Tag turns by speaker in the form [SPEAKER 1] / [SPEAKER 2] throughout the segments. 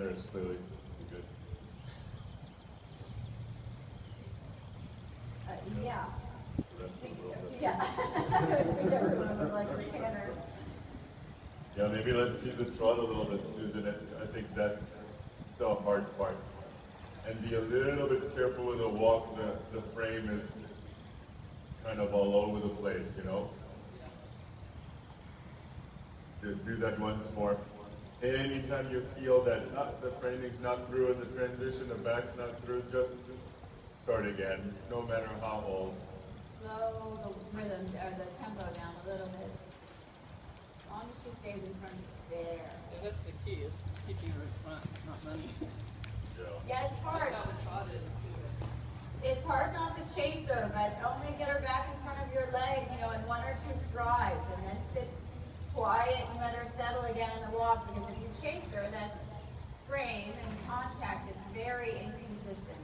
[SPEAKER 1] There's clearly good.
[SPEAKER 2] Yeah.
[SPEAKER 1] The rest of the world does.
[SPEAKER 2] Yeah. I think everyone would like a canter.
[SPEAKER 1] Yeah, maybe let's see the trot a little bit, Susan. I think that's the hard part. And be a little bit careful with the walk. The frame is kind of all over the place, you know? Do that once more. Anytime you feel that the framing's not through and the transition, the back's not through, just start again, no matter how old.
[SPEAKER 2] Slow the rhythm or the tempo down a little bit. As long as she stays in front there.
[SPEAKER 3] Yeah, that's the key, is keeping her in front, not running.
[SPEAKER 2] Yeah, it's hard.
[SPEAKER 3] That's how the trot is, too.
[SPEAKER 2] It's hard not to chase her, but only get her back in front of your leg, you know, in one or two strides, and then sit quiet and let her settle again in the walk, because if you chase her, that frame and contact is very inconsistent.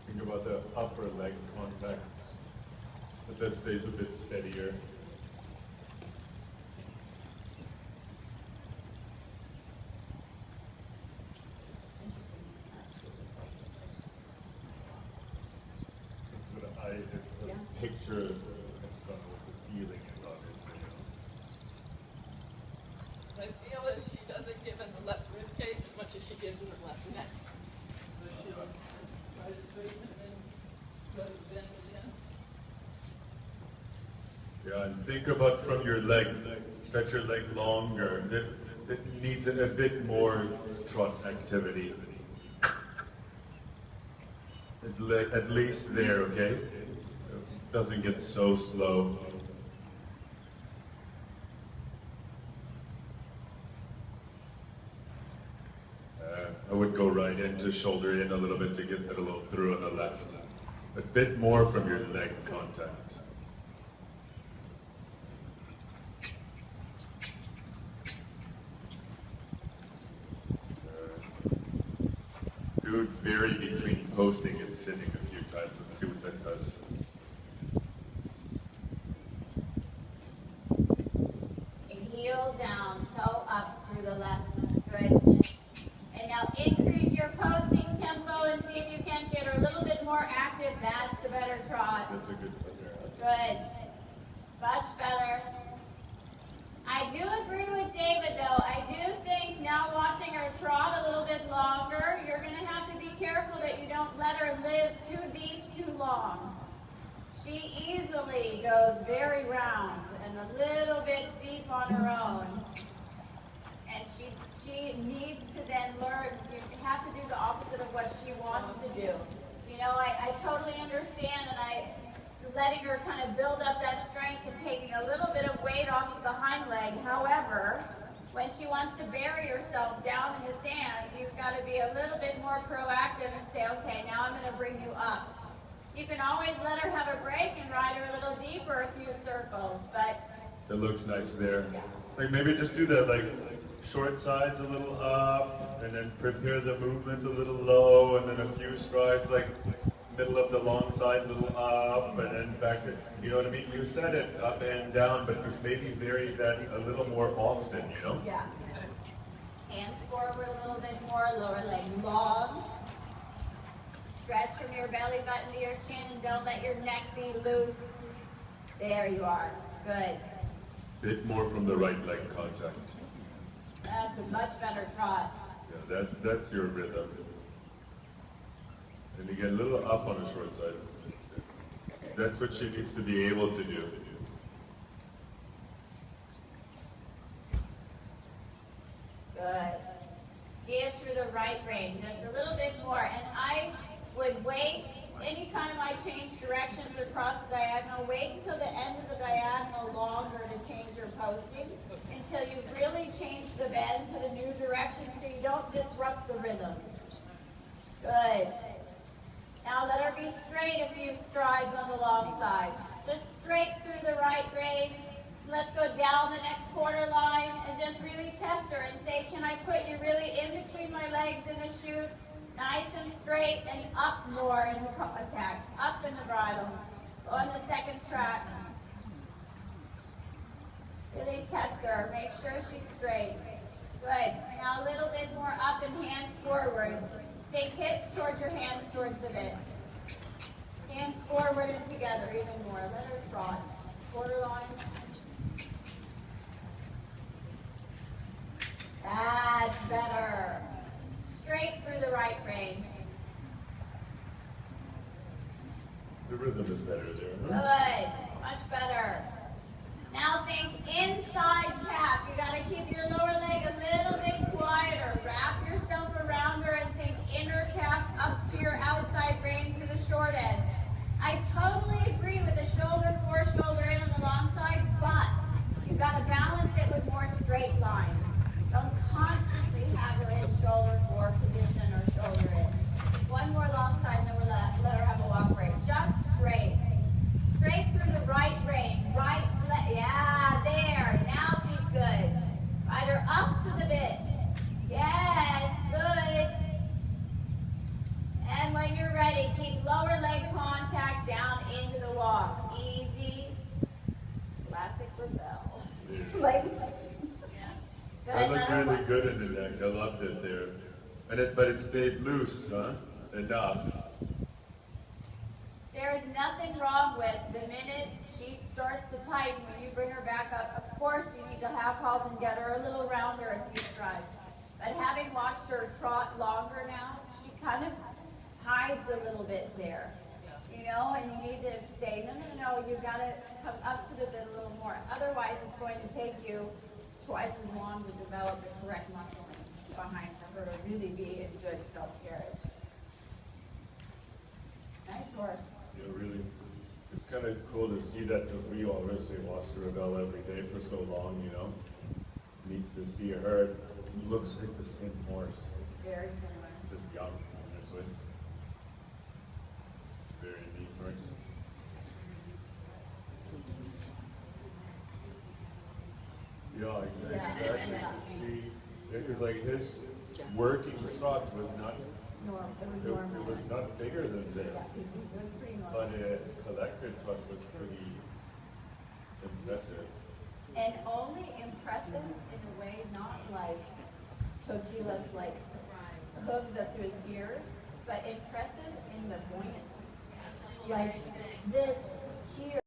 [SPEAKER 1] Think about the upper leg contact, but that stays a bit steadier. Picture that's done with the feeling is obviously.
[SPEAKER 3] I feel as she doesn't give in the left rib cage as much as she gives in the left neck. So she'll try to straighten and then go to bend again.
[SPEAKER 1] Yeah, and think about from your leg, stretch your leg longer. It needs a bit more trot activity. At least there, okay? Doesn't get so slow. I would go right into shoulder in a little bit to get that a little through on the left. A bit more from your leg contact. Do it vary between posting and sitting a few times and see what that does.
[SPEAKER 2] Heel down, toe up through the left. Good. And now increase your posting tempo and see if you can't get her a little bit more active. That's the better trot.
[SPEAKER 1] That's a good one there.
[SPEAKER 2] Good. Much better. I do agree with David, though. I do think now watching her trot a little bit longer, you're going to have to be careful that you don't let her live too deep too long. She easily goes very round and a little bit deep on her own. And she needs to then learn, you have to do the opposite of what she wants to do. You know, I totally understand, and letting her kind of build up that strength and taking a little bit of weight off of the hind leg. However, when she wants to bury herself down in the sand, you've got to be a little bit more proactive and say, okay, now I'm going to bring you up. You can always let her have a break and ride her a little deeper a few circles, but...
[SPEAKER 1] It looks nice there.
[SPEAKER 2] Yeah.
[SPEAKER 1] Like maybe just do that, like short sides a little up, and then prepare the movement a little low, and then a few strides, like middle of the long side, a little up, and then back to, you know what I mean? You said it up and down, but maybe vary that a little more often, you know?
[SPEAKER 2] Yeah. Hands forward a little bit more, lower leg long. Stretch from your belly button to your chin and don't let your neck be loose. There you are. Good.
[SPEAKER 1] Bit more from the right leg contact.
[SPEAKER 2] That's a much better trot.
[SPEAKER 1] Yeah, that's your rhythm. And you get a little up on the short side. That's what she needs to be able to do.
[SPEAKER 2] Good. Give through the right rein, just a little bit more. And I would wait, anytime I change directions across the diagonal, wait until the end of the diagonal longer to change your posting, until you really change the bend to the new direction so you don't disrupt the rhythm. Good. Now let her be straight a few strides on the long side. Just straight through the right rein. Let's go down the next quarter line and just really test her and say, can I put you really in between my legs in the chute? Nice and straight and up more in the contact. Up in the bridle. On the second track. Really test her. Make sure she's straight. Good. Now a little bit more up and hands forward. Take hips towards your hands towards the bit. Hands forward and together even more. Let her trot. Borderline. That's better. Straight through the right rein.
[SPEAKER 1] The rhythm is better there, huh?
[SPEAKER 2] Good. Much better. Now think inside calf. You got to keep your lower leg a little bit quieter. Wrap yourself around her and think inner calf up to your outside rein through the short end. I totally agree with the shoulder fore, shoulder in on the long side, but you've got to balance it with more straight lines. Don't constantly have her in shoulder fore position or shoulder in. One more long side and then we'll let her have a walk break. Just straight. Straight through the right rein. Right leg. Yeah, there. Now she's good. Ride her up to the bit. Yes, good. And when you're ready, keep lower leg contact down into the walk. Easy. Classic rebel. Legs. Good,
[SPEAKER 1] I looked
[SPEAKER 2] let her
[SPEAKER 1] really
[SPEAKER 2] walk.
[SPEAKER 1] good in the neck. I loved it there. But it stayed loose, huh? Enough.
[SPEAKER 2] There is nothing wrong with the minute she starts to tighten, when you bring her back up. Of course, you need to have help and get her a little rounder a few strides. But having watched her trot longer now, she kind of hides a little bit there. You know, and you need to say, no, you got to come up to the bit a little more. Otherwise, it's going to take you twice as long to develop the correct muscling behind for her to really be in good self-carriage. Nice horse.
[SPEAKER 1] Yeah, really. It's kind of cool to see that because we obviously watch the Rebel every day for so long, you know. It's neat to see her. It looks like the same horse,
[SPEAKER 2] Very similar.
[SPEAKER 1] just young, honestly. Very neat horse. Yeah, exactly.
[SPEAKER 2] Yeah.
[SPEAKER 1] Because like his working trot was not,
[SPEAKER 2] It was normal.
[SPEAKER 1] it was not bigger than this.
[SPEAKER 2] Yeah, it was pretty normal.
[SPEAKER 1] But his collector truck was pretty impressive.
[SPEAKER 2] And only impressive in a way, not like Totila's like hooves up to his ears, but impressive in the buoyancy. Like this